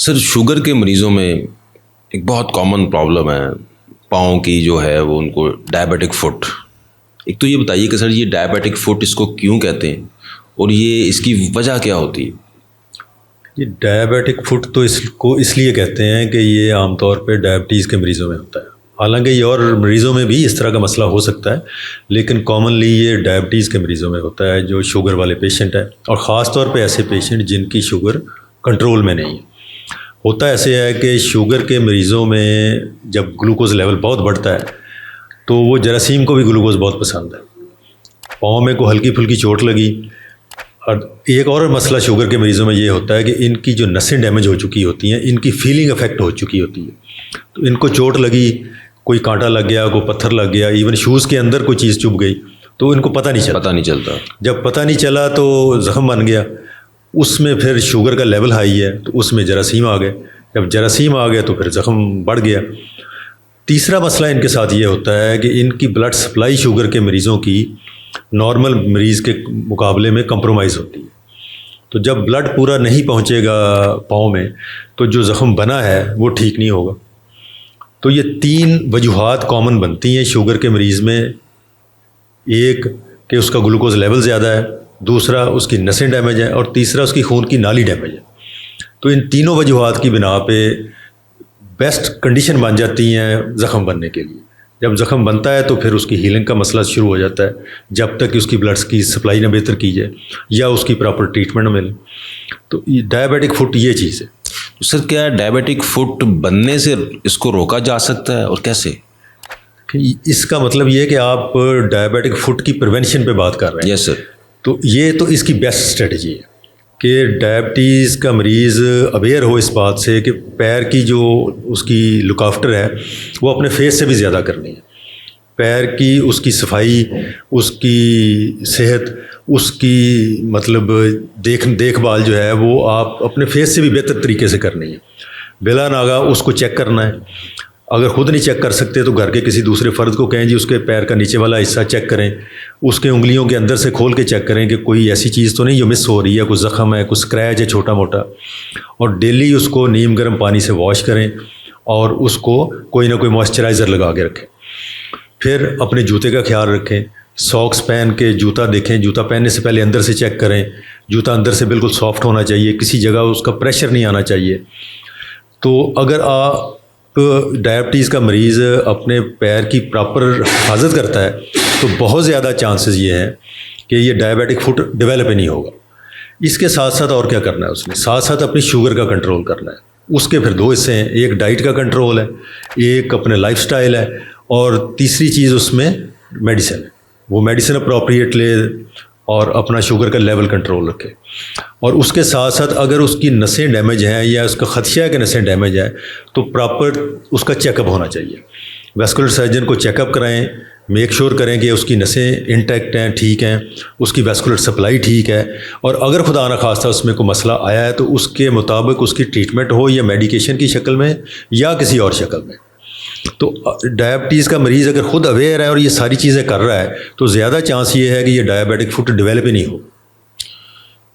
سر sugar کے مریضوں میں ایک بہت کامن پرابلم ہے پاؤں کی جو ہے وہ ان کو ڈائبیٹک فٹ. ایک تو یہ بتائیے کہ سر یہ ڈائبیٹک فٹ اس کو کیوں کہتے ہیں اور یہ اس کی وجہ کیا ہوتی ہے؟ یہ ڈائبیٹک فٹ تو اس کو اس لیے کہتے ہیں کہ یہ عام طور پہ ڈائبٹیز کے مریضوں میں ہوتا ہے. حالانکہ یہ اور مریضوں میں بھی اس طرح کا مسئلہ ہو سکتا ہے، لیکن کامنلی یہ ڈائبٹیز کے مریضوں میں ہوتا ہے جو شوگر والے پیشنٹ ہیں، اور خاص طور پہ ایسے پیشنٹ جن کی شوگر کنٹرول میں نہیں ہے. ہوتا ایسے ہے کہ شوگر کے مریضوں میں جب گلوکوز لیول بہت بڑھتا ہے تو وہ جراثیم کو بھی گلوکوز بہت پسند ہے. پاؤں میں کوئی ہلکی پھلکی چوٹ لگی. اور ایک اور مسئلہ شوگر کے مریضوں میں یہ ہوتا ہے کہ ان کی جو نسیں ڈیمیج ہو چکی ہوتی ہیں، ان کی فیلنگ افیکٹ ہو چکی ہوتی ہے. تو ان کو چوٹ لگی، کوئی کانٹا لگ گیا، کوئی پتھر لگ گیا، ایون شوز کے اندر کوئی چیز چبھ گئی تو ان کو پتہ نہیں چلتا. جب پتہ نہیں چلا تو زخم بن گیا، اس میں پھر شوگر کا لیول ہائی ہے تو اس میں جراثیم آ گئے. جب جراثیم آ گئے تو پھر زخم بڑھ گیا. تیسرا مسئلہ ان کے ساتھ یہ ہوتا ہے کہ ان کی بلڈ سپلائی شوگر کے مریضوں کی نارمل مریض کے مقابلے میں کمپرومائز ہوتی ہے. تو جب بلڈ پورا نہیں پہنچے گا پاؤں میں تو جو زخم بنا ہے وہ ٹھیک نہیں ہوگا. تو یہ 3 وجوہات کامن بنتی ہیں شوگر کے مریض میں. ایک کہ اس کا گلوکوز لیول زیادہ ہے، دوسرا اس کی نسیں ڈیمیج ہیں، اور تیسرا اس کی خون کی نالی ڈیمیج ہے. تو ان تینوں وجوہات کی بنا پہ بیسٹ کنڈیشن بن جاتی ہیں زخم بننے کے لیے. جب زخم بنتا ہے تو پھر اس کی ہیلنگ کا مسئلہ شروع ہو جاتا ہے جب تک کہ اس کی بلڈس کی سپلائی نہ بہتر کی جائے یا اس کی پراپر ٹریٹمنٹ نہ ملے. تو ڈائبیٹک فٹ یہ چیز ہے. سر کیا ڈائبیٹک فٹ بننے سے اس کو روکا جا سکتا ہے اور کیسے؟ اس کا مطلب یہ ہے کہ آپ ڈائبیٹک فٹ کی پریونشن پہ بات کر رہے ہیں. یس سر. تو یہ تو اس کی بیسٹ اسٹریٹجی ہے کہ ڈائبٹیز کا مریض اویئر ہو اس بات سے کہ پیر کی جو اس کی لک آفٹر ہے وہ اپنے فیس سے بھی زیادہ کرنی ہے. پیر کی اس کی صفائی، اس کی صحت، اس کی مطلب دیکھ بھال جو ہے وہ آپ اپنے فیس سے بھی بہتر طریقے سے کرنی ہے. بلا ناغہ اس کو چیک کرنا ہے. اگر خود نہیں چیک کر سکتے تو گھر کے کسی دوسرے فرد کو کہیں جی اس کے پیر کا نیچے والا حصہ چیک کریں، اس کے انگلیوں کے اندر سے کھول کے چیک کریں کہ کوئی ایسی چیز تو نہیں جو مس ہو رہی ہے، کوئی زخم ہے، کوئی اسکریچ ہے چھوٹا موٹا. اور ڈیلی اس کو نیم گرم پانی سے واش کریں اور اس کو کوئی نہ کوئی موئسچرائزر لگا کے رکھیں. پھر اپنے جوتے کا خیال رکھیں. ساکس پہن کے جوتا دیکھیں، جوتا پہننے سے پہلے اندر سے چیک کریں. جوتا اندر سے بالکل سافٹ ہونا چاہیے، کسی جگہ اس کا پریشر نہیں آنا چاہیے. تو اگر آپ ڈائبٹیز کا مریض اپنے پیر کی پراپر حفاظت کرتا ہے تو بہت زیادہ چانسز یہ ہیں کہ یہ ڈائبیٹک فٹ ڈیولپ ہی نہیں ہوگا. اس کے ساتھ ساتھ اور کیا کرنا ہے اس نے؟ ساتھ ساتھ اپنی شوگر کا کنٹرول کرنا ہے. اس کے پھر 2 حصے ہیں، ایک ڈائٹ کا کنٹرول ہے، ایک اپنے لائف سٹائل ہے، اور تیسری چیز اس میں میڈیسن ہے. وہ میڈیسن اپروپریٹ لے اور اپنا شوگر کا لیول کنٹرول رکھے. اور اس کے ساتھ ساتھ اگر اس کی نسیں ڈیمیج ہیں یا اس کا خدشہ ہے کہ نسیں ڈیمیج ہیں تو پراپر اس کا چیک اپ ہونا چاہیے. ویسکولر سرجن کو چیک اپ کرائیں، میک شور کریں کہ اس کی نسیں انٹیکٹ ہیں، ٹھیک ہیں، اس کی ویسکولر سپلائی ٹھیک ہے. اور اگر خدا نخواستہ اس میں کوئی مسئلہ آیا ہے تو اس کے مطابق اس کی ٹریٹمنٹ ہو، یا میڈیکیشن کی شکل میں یا کسی اور شکل میں. تو ڈائبٹیز کا مریض اگر خود اویئر ہے اور یہ ساری چیزیں کر رہا ہے تو زیادہ چانس یہ ہے کہ یہ ڈائبیٹک فٹ ڈیولپ ہی نہیں ہو.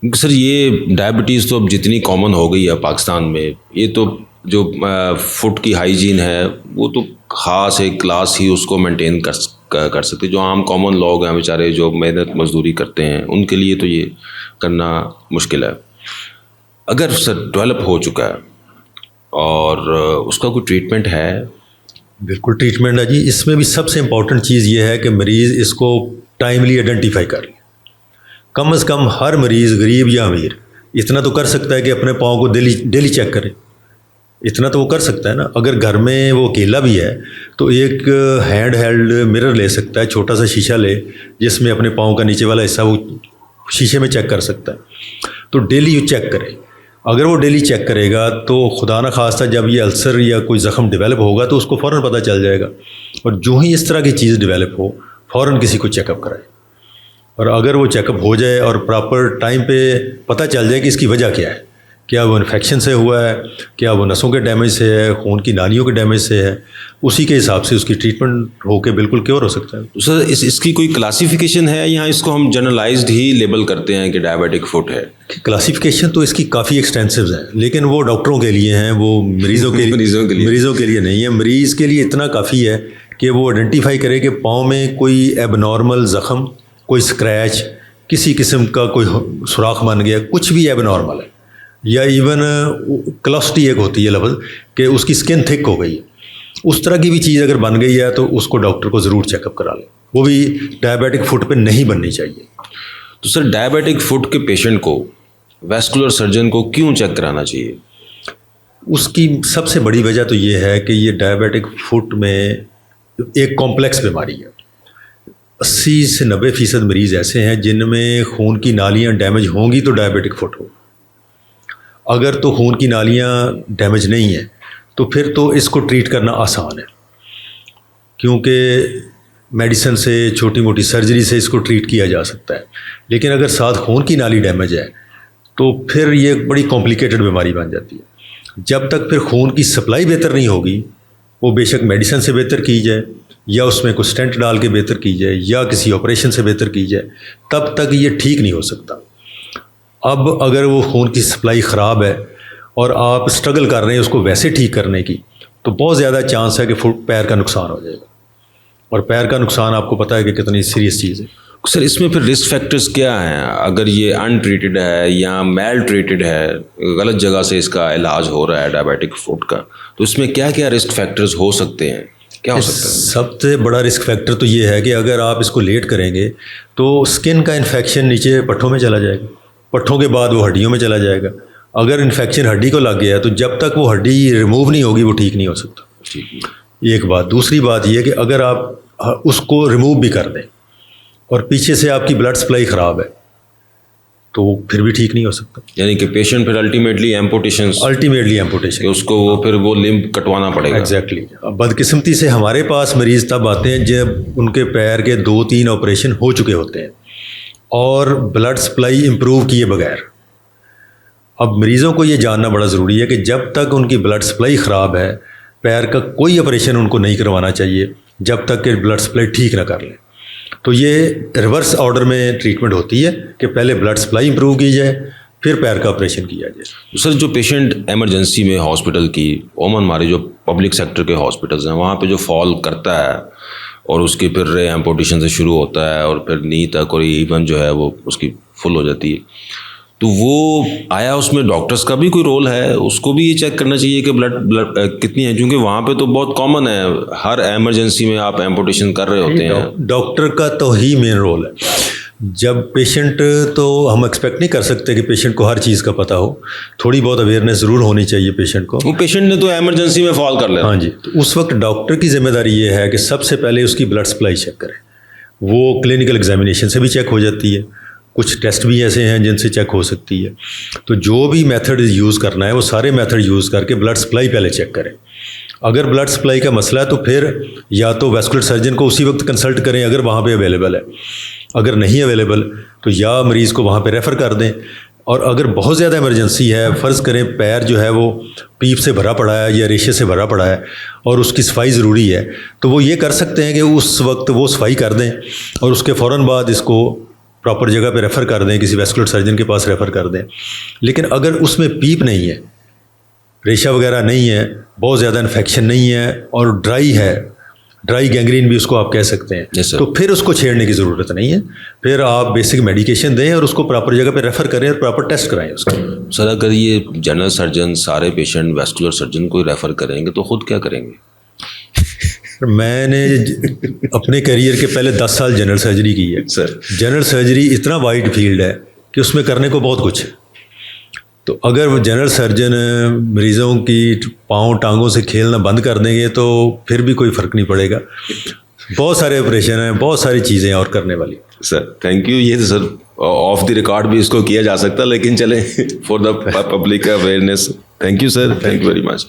سر یہ ڈائبٹیز تو اب جتنی کامن ہو گئی ہے پاکستان میں، یہ تو جو فٹ کی ہائیجین ہے وہ تو خاص ایک کلاس ہی اس کو مینٹین کر سکتے. جو عام کامن لوگ ہیں بیچارے جو محنت مزدوری کرتے ہیں ان کے لیے تو یہ کرنا مشکل ہے. اگر سر ڈیولپ ہو چکا ہے اور اس کا کوئی ٹریٹمنٹ ہے؟ بالکل ٹریٹمنٹ ہے جی. اس میں بھی سب سے امپورٹنٹ چیز یہ ہے کہ مریض اس کو ٹائملی آئیڈینٹیفائی کر لے. کم از کم ہر مریض غریب یا امیر اتنا تو کر سکتا ہے کہ اپنے پاؤں کو ڈیلی چیک کرے. اتنا تو وہ کر سکتا ہے نا. اگر گھر میں وہ اکیلا بھی ہے تو ایک ہینڈ ہیلڈ مرر لے سکتا ہے، چھوٹا سا شیشہ لے جس میں اپنے پاؤں کا نیچے والا حصہ وہ شیشے میں چیک کر سکتا ہے. تو ڈیلی یہ چیک کرے. اگر وہ ڈیلی چیک کرے گا تو خدا نہ خواستہ جب یہ السر یا کوئی زخم ڈیولپ ہوگا تو اس کو فوراً پتہ چل جائے گا. اور جو ہی اس طرح کی چیز ڈیولپ ہو فوراً کسی کو چیک اپ کرائے. اور اگر وہ چیک اپ ہو جائے اور پراپر ٹائم پہ پتہ چل جائے کہ اس کی وجہ کیا ہے، کیا وہ انفیکشن سے ہوا ہے, کیا وہ نسوں کے ڈیمیج سے ہے, خون کی نالیوں کے ڈیمیج سے ہے, اسی کے حساب سے اس کی ٹریٹمنٹ ہو کے بالکل کیور ہو سکتا ہے. سر اس کی کوئی کلاسیفیکیشن ہے یا اس کو ہم جنرلائزڈ ہی لیبل کرتے ہیں کہ ڈائبیٹک فٹ ہے؟ کلاسیفیکیشن تو اس کی کافی ایکسٹینسو ہیں, لیکن وہ ڈاکٹروں کے لیے ہیں, وہ مریضوں کے لیے نہیں ہے. مریض کے لیے اتنا کافی ہے کہ وہ آئیڈینٹیفائی کرے کہ پاؤں میں کوئی ایب نارمل زخم, کوئی اسکریچ, کسی قسم کا کوئی سوراخ بن گیا, کچھ بھی ایب نارمل ہے, یا ایون کلاسٹی ایک ہوتی ہے لفظ کہ اس کی اسکن تھک ہو گئی ہے, اس طرح کی بھی چیز اگر بن گئی ہے تو اس کو ڈاکٹر کو ضرور چیک اپ کرا لیں. وہ بھی ڈائبیٹک فٹ پہ نہیں بننی چاہیے. تو سر ڈائبیٹک فٹ کے پیشنٹ کو ویسکولر سرجن کو کیوں چیک کرانا چاہیے؟ اس کی سب سے بڑی وجہ تو یہ ہے کہ یہ ڈائبیٹک فٹ میں ایک کمپلیکس بیماری ہے. 80 سے 90% مریض ایسے ہیں جن میں خون کی نالیاں ڈیمیج ہوں گی تو ڈائبیٹک فٹ ہو. اگر تو خون کی نالیاں ڈیمیج نہیں ہیں تو پھر تو اس کو ٹریٹ کرنا آسان ہے, کیونکہ میڈیسن سے, چھوٹی موٹی سرجری سے اس کو ٹریٹ کیا جا سکتا ہے. لیکن اگر ساتھ خون کی نالی ڈیمیج ہے تو پھر یہ بڑی کمپلیکیٹڈ بیماری بن جاتی ہے. جب تک پھر خون کی سپلائی بہتر نہیں ہوگی, وہ بے شک میڈیسن سے بہتر کی جائے یا اس میں کوئی اسٹینٹ ڈال کے بہتر کی جائے یا کسی آپریشن سے بہتر کی جائے, تب تک یہ ٹھیک نہیں ہو سکتا. اب اگر وہ خون کی سپلائی خراب ہے اور آپ اسٹرگل کر رہے ہیں اس کو ویسے ٹھیک کرنے کی, تو بہت زیادہ چانس ہے کہ پیر کا نقصان ہو جائے گا. اور پیر کا نقصان آپ کو پتہ ہے کہ کتنی سیریس چیز ہے. سر اس میں پھر رسک فیکٹرز کیا ہیں؟ اگر یہ ان ٹریٹڈ ہے یا میل ٹریٹڈ ہے, غلط جگہ سے اس کا علاج ہو رہا ہے ڈائبیٹک فٹ کا, تو اس میں کیا کیا رسک فیکٹرز ہو سکتے ہیں, کیا ہو سکتا ہے؟ سب سے بڑا رسک فیکٹر تو یہ ہے کہ اگر آپ اس کو لیٹ کریں گے تو اسکن کا انفیکشن نیچے پٹھوں میں چلا جائے گا, پٹھوں کے بعد وہ ہڈیوں میں چلا جائے گا. اگر انفیکشن ہڈی کو لگ گیا ہے تو جب تک وہ ہڈی ریموو نہیں ہوگی وہ ٹھیک نہیں ہو سکتا. ایک بات. دوسری بات یہ کہ اگر آپ اس کو ریموو بھی کر دیں اور پیچھے سے آپ کی بلڈ سپلائی خراب ہے تو وہ پھر بھی ٹھیک نہیں ہو سکتا. یعنی کہ پیشنٹ پھر الٹیمیٹلی ایمپوٹیشن اس کو وہ پھر وہ لمب کٹوانا پڑے گا. ایگزیکٹلی. اب بدقسمتی سے ہمارے پاس مریض تب آتے ہیں جب ان کے پیر کے 2-3 آپریشن ہو چکے ہوتے ہیں اور بلڈ سپلائی امپروو کیے بغیر. اب مریضوں کو یہ جاننا بڑا ضروری ہے کہ جب تک ان کی بلڈ سپلائی خراب ہے, پیر کا کوئی آپریشن ان کو نہیں کروانا چاہیے جب تک کہ بلڈ سپلائی ٹھیک نہ کر لیں. تو یہ ریورس آرڈر میں ٹریٹمنٹ ہوتی ہے کہ پہلے بلڈ سپلائی امپروو کی جائے پھر پیر کا آپریشن کیا جائے. سر جو پیشنٹ ایمرجنسی میں ہاسپٹل کی, عموماً ہمارے جو پبلک سیکٹر کے ہاسپٹلز ہیں وہاں پہ جو فال کرتا ہے اور اس کی پھر ایمپوٹیشن سے شروع ہوتا ہے اور پھر نی تک اور ایون جو ہے وہ اس کی فل ہو جاتی ہے, تو وہ آیا اس میں ڈاکٹرز کا بھی کوئی رول ہے؟ اس کو بھی یہ چیک کرنا چاہیے کہ بلڈ کتنی ہے, کیونکہ وہاں پہ تو بہت کامن ہے, ہر ایمرجنسی میں آپ ایمپوٹیشن کر رہے ہوتے ہیں. ڈاکٹر کا تو ہی مین رول ہے. جب پیشنٹ, تو ہم ایکسپیکٹ نہیں کر سکتے کہ پیشنٹ کو ہر چیز کا پتہ ہو, تھوڑی بہت اویئرنیس ضرور ہونی چاہیے پیشنٹ کو. وہ پیشنٹ نے تو ایمرجنسی میں فال کر لیا. ہاں جی. تو اس وقت ڈاکٹر کی ذمہ داری یہ ہے کہ سب سے پہلے اس کی بلڈ سپلائی چیک کرے. وہ کلینکل ایگزامینیشن سے بھی چیک ہو جاتی ہے, کچھ ٹیسٹ بھی ایسے ہیں جن سے چیک ہو سکتی ہے. تو جو بھی میتھڈ یوز کرنا ہے وہ سارے میتھڈ یوز کر کے بلڈ سپلائی پہلے چیک کریں. اگر بلڈ سپلائی کا مسئلہ ہے تو پھر یا تو ویسکولر سرجن کو اسی وقت کنسلٹ کریں اگر وہاں پہ اویلیبل ہے. اگر نہیں اویلیبل تو یا مریض کو وہاں پہ ریفر کر دیں. اور اگر بہت زیادہ ایمرجنسی ہے, فرض کریں پیر جو ہے وہ پیپ سے بھرا پڑا ہے یا ریشے سے بھرا پڑا ہے اور اس کی صفائی ضروری ہے, تو وہ یہ کر سکتے ہیں کہ اس وقت وہ صفائی کر دیں اور اس کے فوراً بعد اس کو پراپر جگہ پہ ریفر کر دیں, کسی ویسکولر سرجن کے پاس ریفر کر دیں. لیکن اگر اس میں پیپ نہیں ہے, ریشہ وغیرہ نہیں ہے, بہت زیادہ انفیکشن نہیں ہے اور ڈرائی ہے, ڈرائی گینگرین بھی اس کو آپ کہہ سکتے ہیں, تو پھر اس کو چھیڑنے کی ضرورت نہیں ہے. پھر آپ بیسک میڈیکیشن دیں اور اس کو پراپر جگہ پہ ریفر کریں اور پراپر ٹیسٹ کرائیں اس کو. سر اگر یہ جنرل سرجن سارے پیشنٹ ویسکولر سرجن کو ریفر کریں گے تو خود کیا کریں گے؟ میں نے اپنے کیریئر کے پہلے 10 سال جنرل سرجری کی ہے. سر جنرل سرجری اتنا وائڈ فیلڈ ہے کہ اس میں کرنے کو بہت کچھ ہے. تو اگر وہ جنرل سرجن مریضوں کی پاؤں ٹانگوں سے کھیلنا بند کر دیں گے تو پھر بھی کوئی فرق نہیں پڑے گا. بہت سارے آپریشن ہیں, بہت ساری چیزیں اور کرنے والی. Sir thank you. یہ سر آف دی ریکارڈ بھی اس کو کیا جا سکتا, لیکن چلیں for the public awareness. Thank you sir, thank you very much.